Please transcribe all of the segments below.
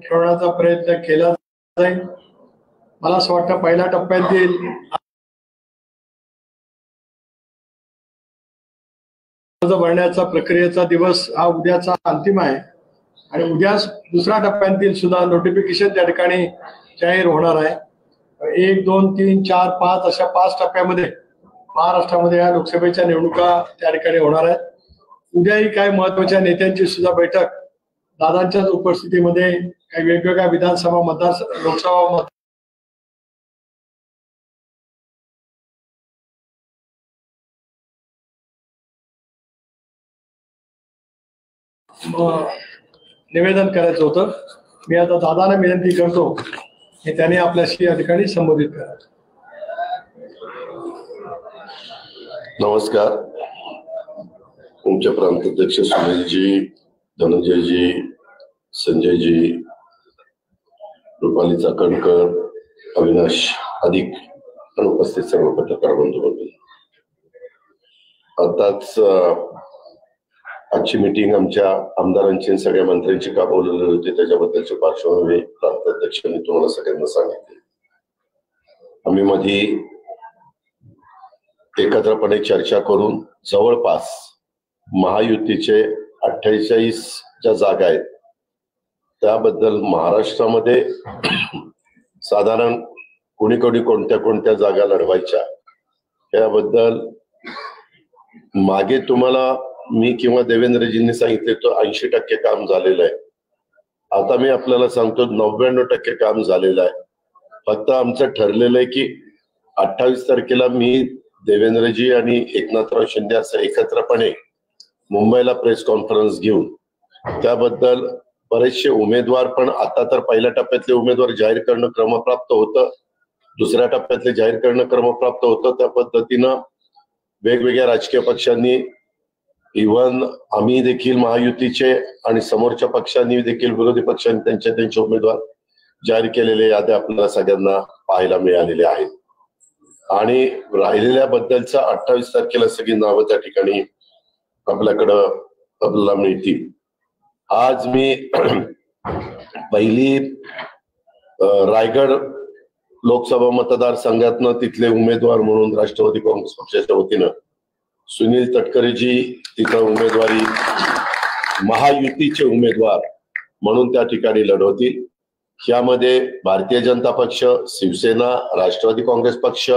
ठेवण्याचा प्रयत्न केला जाईल। मला असं वाटतं पहिल्या टप्प्यातील अर्ज भरण्याचा प्रक्रियेचा दिवस हा उद्याचा अंतिम आहे आणि उद्या दुसऱ्या टप्प्यातील सुद्धा नोटिफिकेशन त्या ठिकाणी जाहीर होणार आहे। 1, 2, 3, 4, 5 अशा 5 टप्प्यामध्ये महाराष्ट्रामध्ये या लोकसभेच्या निवडणुका त्या ठिकाणी होणार आहेत। उद्याही काही महत्वाच्या नेत्यांची सुद्धा बैठक दादांच्या उपस्थितीमध्ये काही वेगवेगळ्या विधानसभा मतदार लोकसभा निवेदन करायचं होतं। मी आता दादांना विनंती करतो की त्यांनी आपल्याशी या ठिकाणी संबोधित करा। नमस्कार। तुमचे प्रांताध्यक्ष सुनीलजी, धनंजयजी, संजयजी, रुपाली चाकणकर, अविनाश अधिक उपस्थित सर्व पत्रकार बंधू, आताच आजची मीटिंग आमच्या आमदारांची सगळ्या मंत्र्यांची का बोलवली होती त्याच्याबद्दलची पार्श्वभूमी प्रांताध्यक्षांनी तुम्हाला सगळ्यांना सांगितली। आम्ही मध्ये एकत्रपणे चर्चा करून जवळपास महायुतीचे 48 ज्या जागा आहेत त्याबद्दल महाराष्ट्रामध्ये साधारण कोणी कोणत्या कोणत्या जागा लढवायच्या याबद्दल मागे तुम्हाला मी किंवा देवेंद्रजींनी सांगितले तो 80% काम झालेलं आहे। आता मी आपल्याला सांगतो 99% काम झालेलं आहे। फक्त आमचं ठरलेलं आहे की 28 तारखेला मी, देवेंद्रजी आणि एकनाथराव शिंदे असं एकत्रपणे मुंबईला प्रेस कॉन्फरन्स घेऊन त्याबद्दल बरेचसे उमेदवार पण आता तर पहिल्या टप्प्यातले उमेदवार जाहीर करणं क्रमप्राप्त होतं, दुसऱ्या टप्प्यातले जाहीर करणं क्रमप्राप्त होतं। त्या पद्धतीनं वेगवेगळ्या राजकीय पक्षांनी, इव्हन आम्ही देखील महायुतीचे आणि समोरच्या पक्षांनी देखील, विरोधी पक्षांनी त्यांचे उमेदवार जाहीर केलेले याद्या आपल्याला सगळ्यांना पाहायला मिळालेले आहेत आणि राहिलेल्या बद्दलचा 28 तारखेला सगळी नावं त्या ठिकाणी आपल्याला मिळतील। आज मी पहिली रायगड लोकसभा मतदारसंघातनं तिथले उमेदवार म्हणून राष्ट्रवादी काँग्रेस पक्षाच्या वतीनं सुनील तटकरेजी तिथं उमेदवारी महायुतीचे उमेदवार म्हणून त्या ठिकाणी लढवतील। यामध्ये भारतीय जनता पक्ष, शिवसेना, राष्ट्रवादी काँग्रेस पक्ष,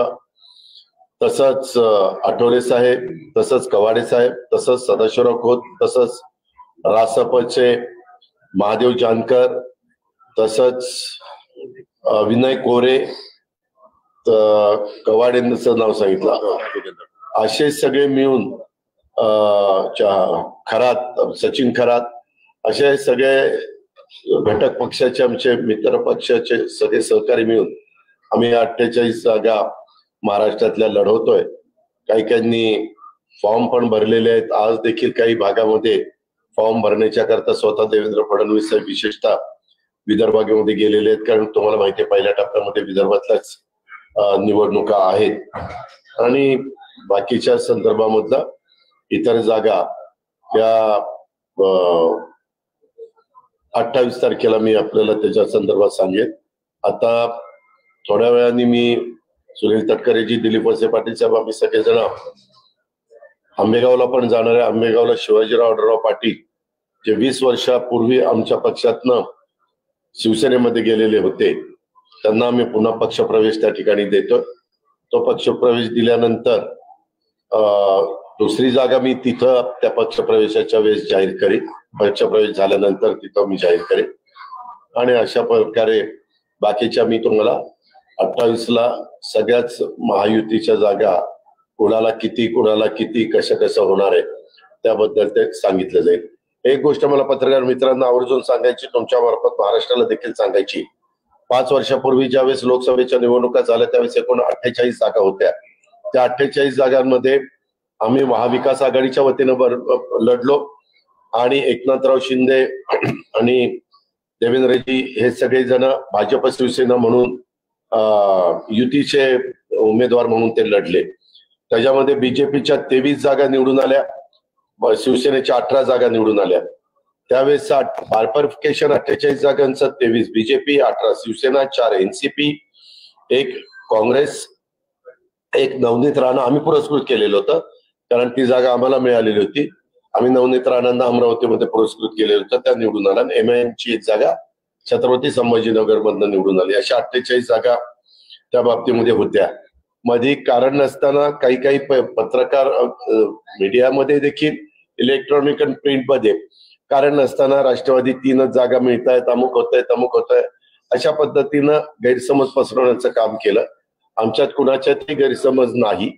तसंच आठवले साहेब, तसंच कवाडे साहेब, तसंच सदाशिवराव खोत, तसंच रासपचे महादेव जानकर, तसंच विनय कोरे, कवाडेंचं नाव सांगितलं, असे सगळे मिळून खरात, सचिन खरात, असे सगळे घटक पक्षाचे आमचे मित्र पक्षाचे सगळे सहकारी मिळून आम्ही 48 जागा महाराष्ट्रातल्या लढवतोय। काही फॉर्म पण भरलेले आहेत। आज देखील काही भागामध्ये फॉर्म भरण्याच्या करता स्वतः देवेंद्र फडणवीस साहेब विशेषतः विदर्भामध्ये गेलेले आहेत, कारण तुम्हाला माहिती आहे पहिल्या टप्प्यामध्ये विदर्भातल्याच निवडणुका आहेत आणि बाकीच्या संदर्भामधला इतर जागा त्या 28 तारखेला मी आपल्याला त्याच्या संदर्भात सांगेन। आता थोड्या वेळाने मी सुनील तटकरेजी, दिलीप वळसे पाटील साहेब, आम्ही सगळेजण आंबेगावला पण जाणार आहे। आंबेगावला शिवाजीराव आढळराव पाटील जे 20 वर्षापूर्वी आमच्या पक्षातनं शिवसेनेमध्ये गेलेले होते त्यांना आम्ही पुन्हा पक्षप्रवेश त्या ठिकाणी देतो। तो पक्षप्रवेश दिल्यानंतर दुसरी जागा मी तिथं त्या पक्षप्रवेशाच्या वेळेस जाहीर करेन, पक्षप्रवेश झाल्यानंतर तिथं मी जाहीर करेन आणि अशा प्रकारे बाकीच्या मी तुम्हाला 28ला सगळ्याच महायुतीच्या जागा कुणाला किती कसं होणार आहे त्याबद्दल ते सांगितलं जाईल। एक गोष्ट मला पत्रकार मित्रांना आवर्जून सांगायची, तुमच्या मार्फत महाराष्ट्राला देखील सांगायची, 5 वर्षापूर्वी ज्यावेळेस लोकसभेच्या निवडणुका झाल्या त्यावेळेस एकूण 48 जागा होत्या। त्या 48 जागांमध्ये आम्ही महाविकास आघाडीच्या वतीनं लढलो आणि एकनाथराव शिंदे आणि देवेंद्रजी हे सगळे जण भाजप शिवसेना म्हणून युतीचे उमेदवार म्हणून ते लढले। त्याच्यामध्ये बीजेपीच्या 23 जागा निवडून आल्या, शिवसेनेच्या 18 जागा निवडून आल्या। त्यावेळेस बायफर्केशन 48 जागांचं 23 बीजेपी, 18 शिवसेना, 4 एनसीपी, 1 काँग्रेस, 1 नवनीत राणा आम्ही पुरस्कृत केलेलं होतं, कारण ती जागा आम्हाला मिळालेली होती. आम्ही नवनीत राणांना अमरावतीमध्ये पुरस्कृत केलेलं होतं, त्या निवडून आल्या. एमआयएमची एक जागा छत्रपती संभाजीनगर मधनं निवडून आली. अशा 48 जागा त्या बाबतीमध्ये होत्या. मध्ये कारण नसताना काही पत्रकार मीडियामध्ये देखील इलेक्ट्रॉनिक आणि प्रिंट मध्ये कारण नसताना राष्ट्रवादी 3च जागा मिळतायत, अमुक होतंय अशा पद्धतीनं गैरसमज पसरवण्याचं काम केलं. आमच्यात कुणाच्यातही गैरसमज नाही.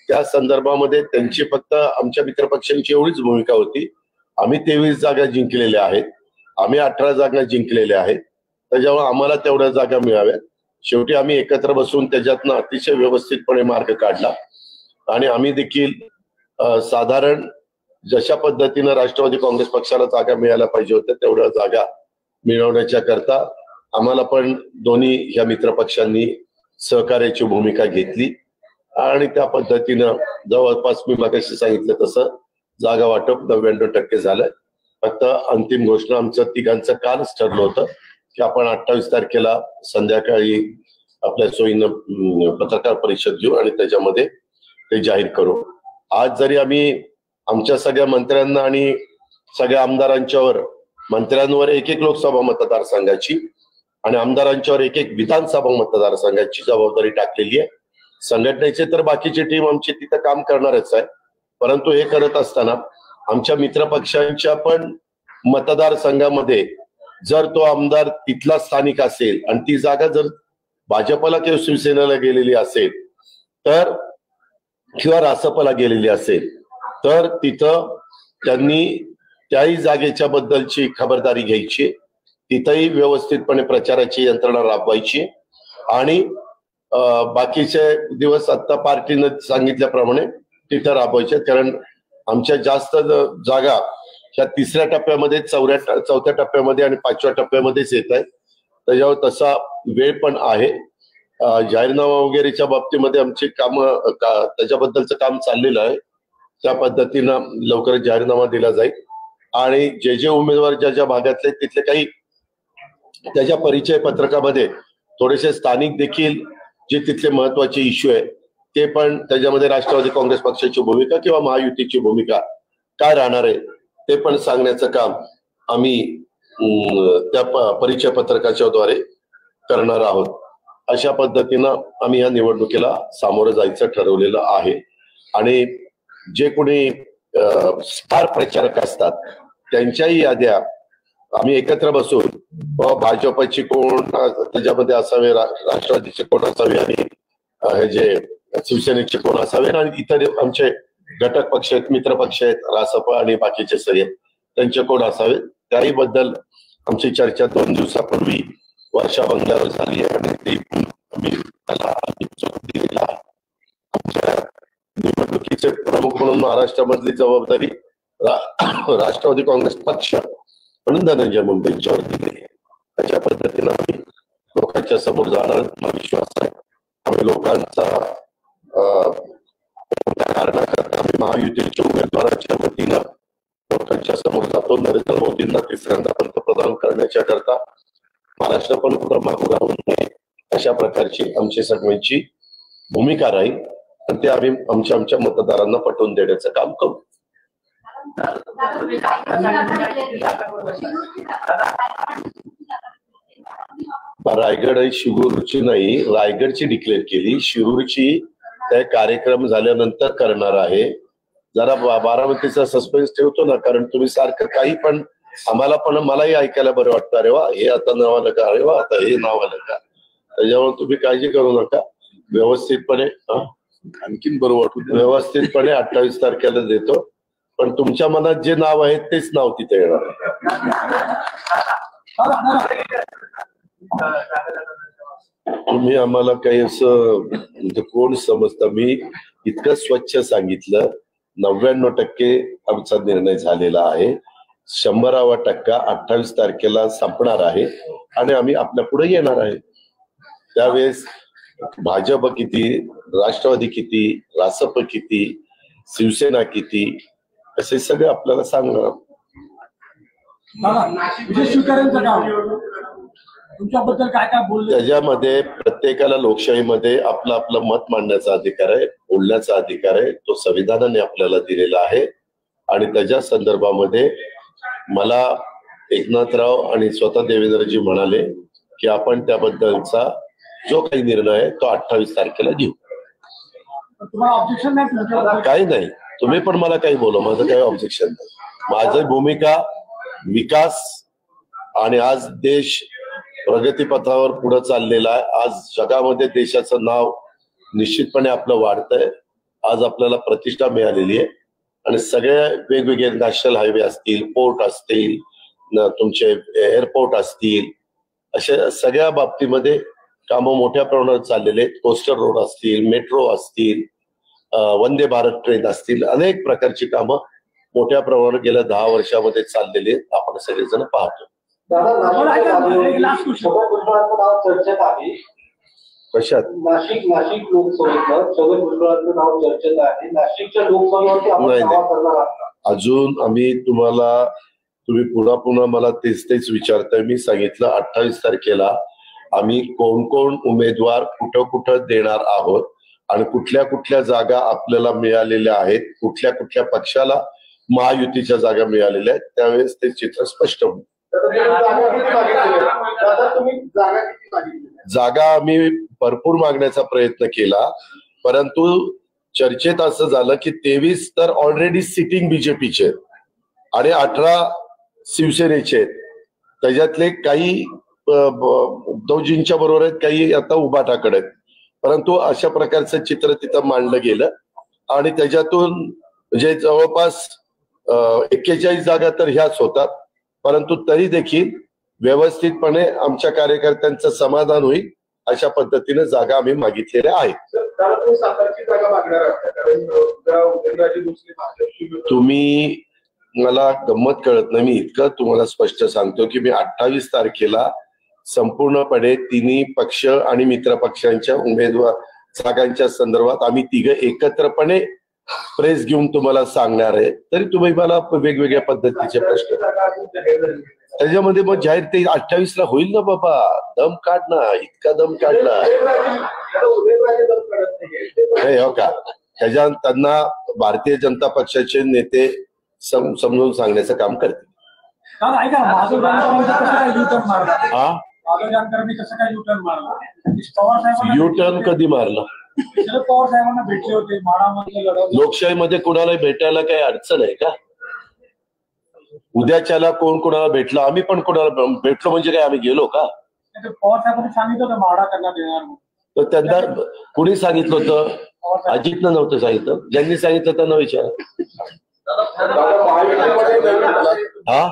त्या संदर्भामध्ये त्यांची फक्त आमच्या मित्रपक्षांची एवढीच भूमिका होती, आम्ही 23 जागा जिंकलेल्या आहेत, आम्ही 18 जागा जिंकलेल्या आहेत, त्याच्यामुळे आम्हाला तेवढ्या जागा मिळाव्यात. शेवटी आम्ही एकत्र बसून त्याच्यातनं अतिशय व्यवस्थितपणे मार्ग काढला आणि आम्ही देखील साधारण जशा पद्धतीनं राष्ट्रवादी काँग्रेस पक्षाला जागा मिळायला पाहिजे होत्या तेवढ्या जागा मिळवण्याच्या करता आम्हाला पण दोन्ही ह्या मित्रपक्षांनी सहकार्याची भूमिका घेतली आणि त्या पद्धतीनं जवळपास मी मगाशी सांगितलं तसं जागा वाटप 99% झालंय. फक्त अंतिम घोषणा आमचं तिघांचं कालच ठरलं होतं की आपण 28 तारखेला संध्याकाळी आपल्या सोयीनं पत्रकार परिषद घेऊ आणि त्याच्यामध्ये ते जाहीर करू. आज जरी आम्ही आमच्या सगळ्या मंत्र्यांना आणि सगळ्या आमदारांच्यावर, मंत्र्यांवर 1 लोकसभा मतदारसंघाची आणि आमदारांच्यावर 1 विधानसभा मतदारसंघाची जबाबदारी टाकलेली आहे. संघटनेचे तर बाकीची टीम आमची तिथं काम करणारच आहे, परंतु हे करत असताना आमच्या मित्रपक्षांच्या पण मतदारसंघामध्ये जर तो आमदार तिथला स्थानिक असेल आणि ती जागा जर भाजपला किंवा शिवसेनेला गेलेली असेल तर किंवा रासपला गेलेली असेल तर तिथं त्यांनी त्याही जागेच्या बद्दलची खबरदारी घ्यायची, तिथंही व्यवस्थितपणे प्रचाराची यंत्रणा राबवायची आणि बाकीचे दिवस आता पार्टीनं सांगितल्याप्रमाणे तिथं राबवायचे. कारण आमच्या जास्त जागा ह्या 3ऱ्या टप्प्यामध्ये, 4थ्या टप्प्यामध्ये आणि 5व्या टप्प्यामध्येच येत आहे. त्याच्यावर तसा वेळ पण आहे. जाहीरनामा वगैरेच्या बाबतीमध्ये आमची कामं त्याच्याबद्दलचं काम चाललेलं आहे. त्या पद्धतीनं लवकरच जाहीरनामा दिला जाईल आणि जे उमेदवार ज्या भागातले तिथले काही त्याच्या परिचय पत्रकामध्ये थोडेसे स्थानिक देखील जे तिथले महत्वाचे इश्यू आहे ते पण त्याच्यामध्ये राष्ट्रवादी काँग्रेस पक्षाची भूमिका किंवा महायुतीची भूमिका काय राहणार आहे ते पण सांगण्याचं काम आम्ही त्या परिचय पत्रकाच्या द्वारे करणार आहोत. अशा पद्धतीनं आम्ही या निवडणुकीला सामोरं जायचं ठरवलेलं आहे आणि जे कोणी स्टार प्रचारक असतात त्यांच्याही याद्या आम्ही एकत्र बसून भाजपची कोण त्याच्यामध्ये असावे, राष्ट्रवादीचे कोण असावे आणि हे जे शिवसेनेचे कोण असावे आणि इतर आमचे घटक पक्ष आहेत, मित्र पक्ष आहेत, रासप आणि बाकीचे सगळे त्यांचे कोण असावे त्याही बद्दल आमची चर्चा 2 दिवसापूर्वी वर्षा बंगल्यावर झाली आहे आणि ती आम्ही त्याला दिलेला आहे. आमच्या निवडणुकीचे प्रमुख म्हणून महाराष्ट्रामधली जबाबदारी राष्ट्रवादी काँग्रेस पक्ष म्हणून धनंजय मुंडेंच्यावर दिली आहे. अशा पद्धतीनं आम्ही लोकांच्या समोर जाणार मला विश्वास आहे. आम्ही लोकांचा कारणाकरता आम्ही महायुतीच्या उमेदवाराच्या वतीनं लोकांच्या समोर जातो. नरेंद्र मोदींना 3ऱ्यांदा पंतप्रधान करण्याच्या करता महाराष्ट्र पण मागू राहू नये अशा प्रकारची आमची सगळ्यांची भूमिका राहील आणि ते आम्ही आमच्या मतदारांना पटवून देण्याचं काम करू. रायगड आणि शिरूरची नाही, रायगडची डिक्लेअर केली, शिरूरची त्या कार्यक्रम झाल्यानंतर करणार आहे. जरा बारामतीचा सस्पेन्स ठेवतो ना, कारण तुम्ही सारखं काही पण आम्हाला पण मलाही ऐकायला बरं वाटतं. अरे वा हे आता नाव आलं का, अरे वा आता हे नाव आलं का, त्याच्यामुळे तुम्ही काळजी करू नका. व्यवस्थितपणे आणखीन बरं वाटतं व्यवस्थितपणे 28 तारखेला देतो, पण तुमच्या मनात जे नाव आहे तेच नाव तिथे येणार. तुम्ही आम्हाला काही असं कोण समजता, मी इतकं स्वच्छ सांगितलं 99% आमचा निर्णय झालेला आहे. 100वा टक्का 28 तारखेला संपणार आहे आणि आम्ही आपल्या पुढे येणार आहे. त्यावेळेस भाजप किती, राष्ट्रवादी किती, रासप किती, शिवसेना किती असे सगळे आपल्याला सांगणार. तुमच्याबद्दल काय काय बोलले? त्याच्यामध्ये प्रत्येकाला लोकशाहीमध्ये आपलं आपलं मत मांडण्याचा अधिकार आहे, बोलण्याचा अधिकार आहे, तो संविधानाने आपल्याला दिलेला आहे. आणि त्याच्या संदर्भामध्ये मला एकनाथराव आणि स्वतः देवेंद्रजी म्हणाले की आपण त्याबद्दलचा जो काही निर्णय आहे तो 28 तारखेला घेऊ. ऑब्जेक्शन नाही? काही नाही, तुम्ही पण मला काही बोला, माझं काही ऑब्जेक्शन नाही. माझी भूमिका विकास, आणि आज देश प्रगतीपथावर पुढे चाललेला आहे. आज जगामध्ये देशाचं नाव निश्चितपणे आपलं वाढतंय. आज आपल्याला प्रतिष्ठा मिळालेली आहे आणि सगळे वेगवेगळे नॅशनल हायवे असतील, पोर्ट असतील, तुमचे एअरपोर्ट असतील, अशा सगळ्या बाबतीमध्ये कामं मोठ्या प्रमाणात चाललेले आहेत. कोस्टल रोड असतील, मेट्रो असतील, वंदे भारत ट्रेन असतील, अनेक प्रकारची कामं मोठ्या प्रमाणात गेल्या 10 वर्षामध्ये चाललेली आहेत. आपण सगळेजण पाहतो. चर्चेत आहे कशात? नाशिक लोकसभेचं छगन भुजबळांचं नाव चर्चेत आहे. नाशिकच्या लोकसभेवरती आपण दावा करणार आहात? अजून आम्ही तुम्ही पुन्हा मला तेच विचारताय. मी सांगितलं 28 तारखेला आम्ही कोण उमेदवार कुठं देणार आहोत आणि कुठल्या जागा आपल्याला मिळालेल्या आहेत, कुठल्या पक्षाला महायुतीच्या जागा मिळालेल्या आहेत, त्यावेळेस ते चित्र स्पष्ट होईल. जागा आम्ही भरपूर मागण्याचा प्रयत्न केला, परंतु चर्चेत असं झालं की 23 तर ऑलरेडी सिटिंग बीजेपीचे आणि 18 शिवसेनेचे आहेत. त्याच्यातले काही उद्धवजींच्या बरोबर आहेत, काही आता उभाटाकडे आहेत. परंतु अशा प्रकारचं चित्र तिथं मांडलं गेलं आणि त्याच्यातून म्हणजे जवळपास 41 जागा तर ह्याच होतात. परंतु तरी देखील व्यवस्थितपणे आमच्या कार्यकर्त्यांचं समाधान होईल अशा पद्धतीने जागा आम्ही मागितलेल्या आहेत. तुम्ही मला गंमत कळत नाही. मी इतकं तुम्हाला स्पष्ट सांगतो की मी 28 तारखेला संपूर्णपणे तिन्ही पक्ष आणि मित्र पक्षांच्या उमेदवार जागांच्या संदर्भात आम्ही तिघं एकत्रपणे प्रेस घेऊन तुम्हाला सांगणार आहे. तरी तुम्ही मला वेगवेगळ्या पद्धतीचे प्रश्न त्याच्यामध्ये मग जाहीर ते 28 ला होईल ना बाबा. दम काढ ना, इतका दम काढला हो का? त्याच्या त्यांना भारतीय जनता पक्षाचे नेते समजून सांगण्याचं काम करतील. युटर्न कधी मारला? शरद पवार साहेबांना भेटले होते, लोकशाहीमध्ये कुणाला भेटायला काही अडचण आहे का? उद्याच्याला कोण कोणाला भेटलं, आम्ही पण कोणाला भेटलो म्हणजे काय आम्ही गेलो का? पवार साहेबांनी सांगितलं होतं माडा करण्यात येणार, तर त्यांना कुणी सांगितलं होतं? अजितनं नव्हतं सांगितलं. ज्यांनी सांगितलं त्यांना विचार. हा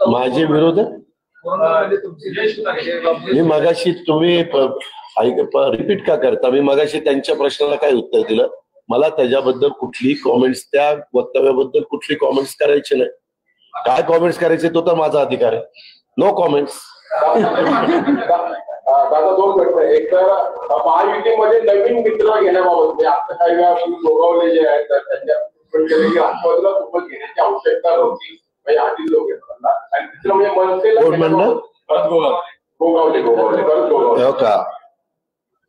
माझे विरोध मी मगाशी तुम्ही रिपीट का करता? मी मगाशी त्यांच्या प्रश्नाला काय उत्तर दिलं? मला त्याच्याबद्दल कुठली कॉमेंट्स, त्या वक्तव्याबद्दल कुठली कॉमेंट्स करायचे नाही. काय कॉमेंट्स करायचे तो तर माझा अधिकार आहे. No comments. दादा दोन प्रश्न. एक तर महायुतीमध्ये नवीन मित्र घेण्याबाबत आता काही वेळा गोगावले जे आहेत त्यांच्या आजूबाजूला सोबत घेण्याची आवश्यकता नव्हती, आधी लोक आणि तिसरं म्हणजे मनसेला हो का?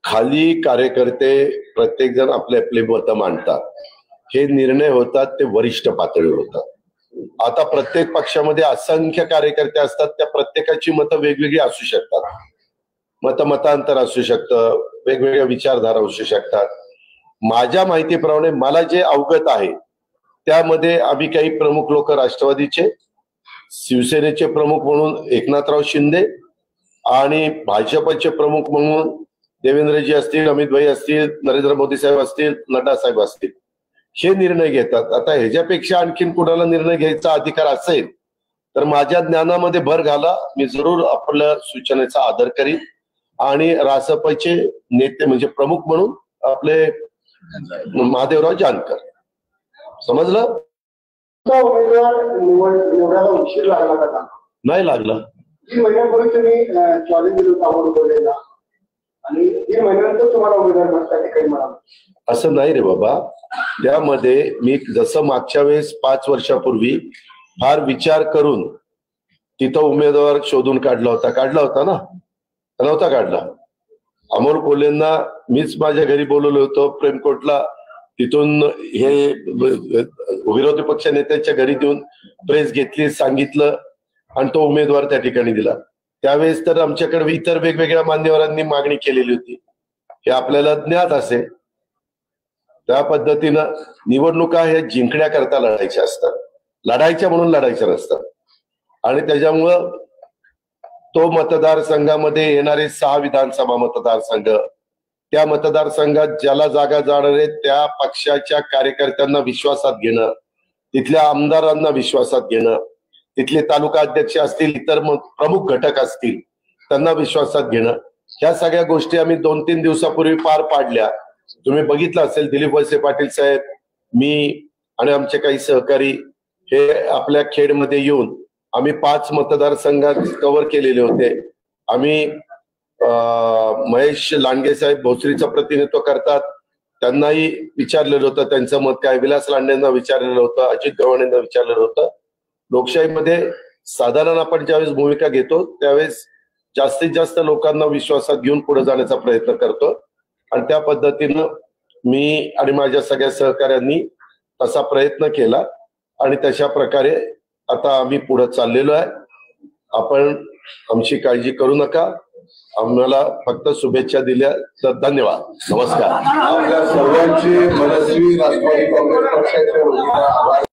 खाली कार्यकर्ते प्रत्येक जण आपले आपले मतं मांडतात. हे निर्णय होतात ते वरिष्ठ पातळीवर होतात. आता प्रत्येक पक्षामध्ये असंख्य कार्यकर्ते असतात, त्या प्रत्येकाची मतं वेगवेगळी असू शकतात. मतांतर असू शकतं, वेगवेगळ्या विचारधारा असू शकतात. माझ्या माहितीप्रमाणे मला जे अवगत आहे त्यामध्ये आम्ही काही प्रमुख लोक राष्ट्रवादीचे, शिवसेनेचे प्रमुख म्हणून एकनाथराव शिंदे आणि भाजपचे प्रमुख म्हणून देवेंद्रजी असतील, अमित भाई असतील, नरेंद्र मोदी साहेब असतील, नड्डा साहेब असतील, हे निर्णय घेतात. आता ह्याच्यापेक्षा आणखीन कुणाला निर्णय घ्यायचा अधिकार असेल तर माझ्या ज्ञानामध्ये भर घाला. मी जरूर आपल्या सूचनेचा आदर करीन आणि रासपचे नेते म्हणजे प्रमुख म्हणून आपले महादेवराव जानकर. समजलं? उशीर लागला का? नाही लागला. 3 महिन्यांपूर्वी तुम्ही चॅलेंज दिलं. आणि 3 महिन्यानंतर तुम्हाला उमेदवार त्या ठिकाणी मिळाला. असं नाही रे बाबा. त्यामध्ये मी जसं मागच्या वेळेस 5 वर्षापूर्वी फार विचार करून तिथं उमेदवार शोधून काढला होता ना, नव्हता काढला. अमोल कोल्हेंना मीच माझ्या घरी बोलवलं होतं प्रेमकोटला, तिथून हे विरोधी पक्ष नेत्यांच्या घरी देऊन प्रेस घेतली, सांगितलं आणि तो उमेदवार त्या ठिकाणी दिला. त्यावेळेस तर आमच्याकडे इतर वेगवेगळ्या मान्यवरांनी मागणी केलेली होती, हे आपल्याला ज्ञात असेल. त्या पद्धतीनं निवडणुका हे जिंकण्याकरता लढायच्या असतात, लढायच्या म्हणून लढायच्या नसतात. आणि त्याच्यामुळं तो मतदारसंघामध्ये येणारे 6 विधानसभा मतदारसंघ, त्या मतदारसंघात ज्याला जागा जाणार आहे त्या पक्षाच्या कार्यकर्त्यांना विश्वासात घेणं, तिथल्या आमदारांना विश्वासात घेणं, तिथले तालुका अध्यक्ष असतील, इतर प्रमुख घटक असतील त्यांना विश्वासात घेणं, ह्या सगळ्या गोष्टी आम्ही 2-3 दिवसापूर्वी पार पाडल्या. तुम्ही बघितलं असेल, दिलीप वळसे पाटील साहेब, मी आणि आमचे काही सहकारी हे आपल्या खेडमध्ये येऊन आम्ही 5 मतदारसंघात कव्हर केलेले होते. आम्ही महेश लांडगे साहेब भोसरीचं प्रतिनिधित्व करतात, त्यांनाही विचारलेलं होतं त्यांचं मत काय, विलास लांडेंना विचारलेलं होतं, अजित गव्हाणेंना विचारलेलं होतं. लोकशाहीमध्ये साधारण आपण ज्यावेळेस भूमिका घेतो त्यावेळेस जास्तीत जास्त लोकांना विश्वासात घेऊन पुढे जाण्याचा प्रयत्न करतो. आणि त्या पद्धतीनं मी आणि माझ्या सगळ्या सहकाऱ्यांनी तसा प्रयत्न केला आणि तशा प्रकारे आता आम्ही पुढे चाललेलो आहे. आपण आमची काळजी करू नका, आम्हाला फक्त शुभेच्छा दिल्या तर धन्यवाद. नमस्कार. आपल्या सर्वांचे मनस्वी राष्ट्रवादी काँग्रेस पक्षाचे